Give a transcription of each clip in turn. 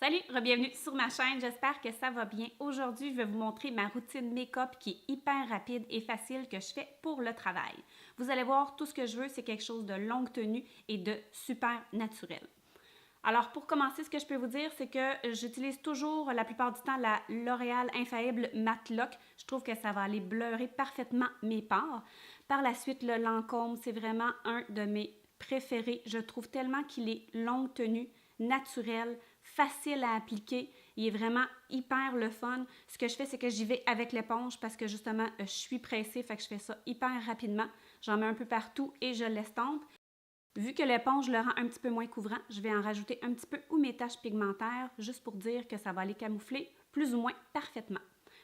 Salut, bienvenue sur ma chaîne, j'espère que ça va bien. Aujourd'hui, je vais vous montrer ma routine make-up qui est hyper rapide et facile que je fais pour le travail. Vous allez voir, tout ce que je veux, c'est quelque chose de longue tenue et de super naturel. Alors, pour commencer, ce que je peux vous dire, c'est que j'utilise toujours, la plupart du temps, la L'Oréal Infaillible Matte Lock. Je trouve que ça va aller bleurer parfaitement mes pores. Par la suite, le Lancôme, c'est vraiment un de mes préférés. Je trouve tellement qu'il est longue tenue, naturel, facile à appliquer. Il est vraiment hyper le fun. Ce que je fais, c'est que j'y vais avec l'éponge parce que justement, je suis pressée, fait que je fais ça hyper rapidement. J'en mets un peu partout et je l'estompe. Vu que l'éponge le rend un petit peu moins couvrant, je vais en rajouter un petit peu ou mes taches pigmentaires, juste pour dire que ça va les camoufler plus ou moins parfaitement.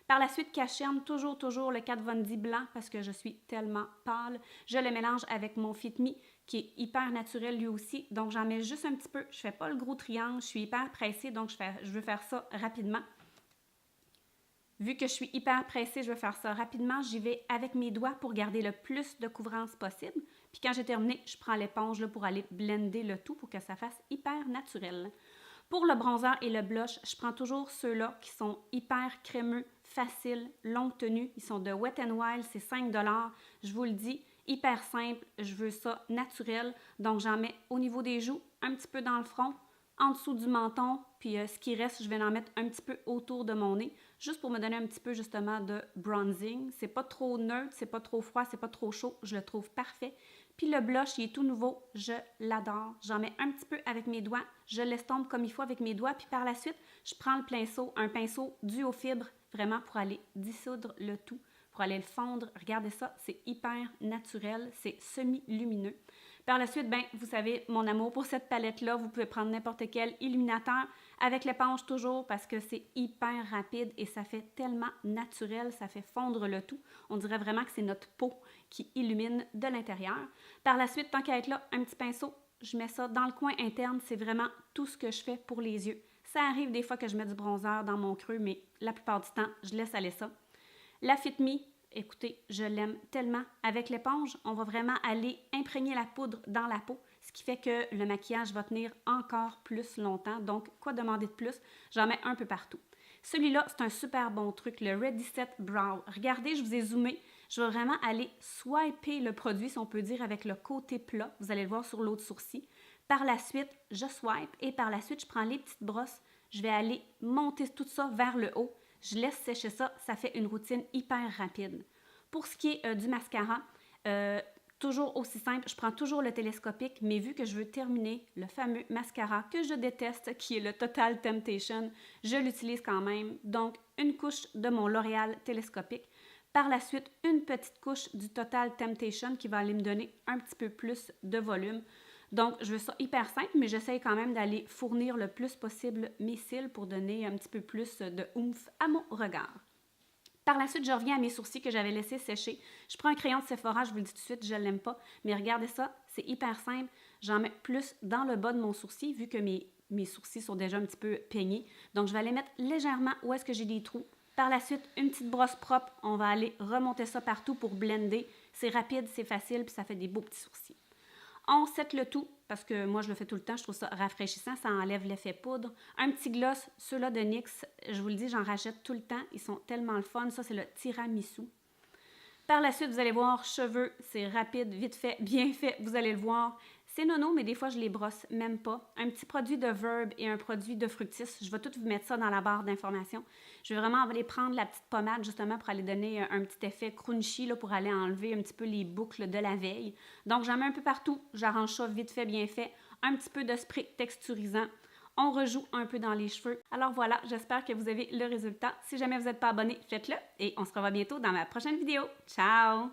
Par la suite, Cacherne, toujours le Kat Von D blanc parce que je suis tellement pâle. Je le mélange avec mon Fit Me qui est hyper naturel lui aussi. Donc, j'en mets juste un petit peu. Je ne fais pas le gros triangle, je suis hyper pressée, donc je veux faire ça rapidement. Vu que je suis hyper pressée, je vais faire ça rapidement. J'y vais avec mes doigts pour garder le plus de couvrance possible. Puis quand j'ai terminé, je prends l'éponge pour aller blender le tout pour que ça fasse hyper naturel. Pour le bronzer et le blush, je prends toujours ceux-là qui sont hyper crémeux, faciles, longue tenue. Ils sont de Wet n Wild, c'est 5 $. Je vous le dis, hyper simple. Je veux ça naturel. Donc j'en mets au niveau des joues, un petit peu dans le front, en dessous du menton, puis ce qui reste, je vais en mettre un petit peu autour de mon nez, juste pour me donner un petit peu justement de bronzing. C'est pas trop neutre, c'est pas trop froid, c'est pas trop chaud, je le trouve parfait. Puis le blush, il est tout nouveau, je l'adore. J'en mets un petit peu avec mes doigts, je l'estompe comme il faut avec mes doigts, puis par la suite, je prends le pinceau, un pinceau dû aux fibres, vraiment pour aller dissoudre le tout, pour aller le fondre. Regardez ça, c'est hyper naturel, c'est semi-lumineux. Par la suite, vous savez, mon amour pour cette palette-là, vous pouvez prendre n'importe quel illuminateur avec l'éponge toujours parce que c'est hyper rapide et ça fait tellement naturel, ça fait fondre le tout. On dirait vraiment que c'est notre peau qui illumine de l'intérieur. Par la suite, tant qu'à être là, un petit pinceau, je mets ça dans le coin interne, c'est vraiment tout ce que je fais pour les yeux. Ça arrive des fois que je mets du bronzer dans mon creux, mais la plupart du temps, je laisse aller ça. La Fit Me, écoutez, je l'aime tellement. Avec l'éponge, on va vraiment aller imprégner la poudre dans la peau, ce qui fait que le maquillage va tenir encore plus longtemps. Donc, quoi demander de plus? J'en mets un peu partout. Celui-là, c'est un super bon truc, le Ready Set Brow. Regardez, je vous ai zoomé. Je vais vraiment aller swiper le produit, si on peut dire, avec le côté plat. Vous allez le voir sur l'autre sourcil. Par la suite, je swipe et par la suite, je prends les petites brosses. Je vais aller monter tout ça vers le haut. Je laisse sécher ça, ça fait une routine hyper rapide. Pour ce qui est du mascara, toujours aussi simple, je prends toujours le télescopique, mais vu que je veux terminer le fameux mascara que je déteste, qui est le Total Temptation, je l'utilise quand même. Donc, une couche de mon L'Oréal télescopique. Par la suite, une petite couche du Total Temptation qui va aller me donner un petit peu plus de volume. Donc, je veux ça hyper simple, mais j'essaye quand même d'aller fournir le plus possible mes cils pour donner un petit peu plus de oomph à mon regard. Par la suite, je reviens à mes sourcils que j'avais laissés sécher. Je prends un crayon de Sephora, je vous le dis tout de suite, je ne l'aime pas, mais regardez ça, c'est hyper simple. J'en mets plus dans le bas de mon sourcil, vu que mes sourcils sont déjà un petit peu peignés. Donc, je vais aller mettre légèrement où est-ce que j'ai des trous. Par la suite, une petite brosse propre, on va aller remonter ça partout pour blender. C'est rapide, c'est facile, puis ça fait des beaux petits sourcils. On set le tout, parce que moi je le fais tout le temps, je trouve ça rafraîchissant, ça enlève l'effet poudre. Un petit gloss, ceux-là de NYX, je vous le dis, j'en rachète tout le temps, ils sont tellement le fun. Ça, c'est le tiramisu. Par la suite, vous allez voir, cheveux, c'est rapide, vite fait, bien fait, vous allez le voir. C'est nono, mais des fois, je les brosse même pas. Un petit produit de Verb et un produit de Fructis. Je vais tout vous mettre ça dans la barre d'informations. Je vais vraiment aller prendre la petite pommade, justement, pour aller donner un petit effet crunchy, là, pour aller enlever un petit peu les boucles de la veille. Donc, j'en mets un peu partout. J'arrange ça vite fait, bien fait. Un petit peu de spray texturisant. On rejoue un peu dans les cheveux. Alors voilà, j'espère que vous avez le résultat. Si jamais vous n'êtes pas abonné, faites-le. Et on se revoit bientôt dans ma prochaine vidéo. Ciao!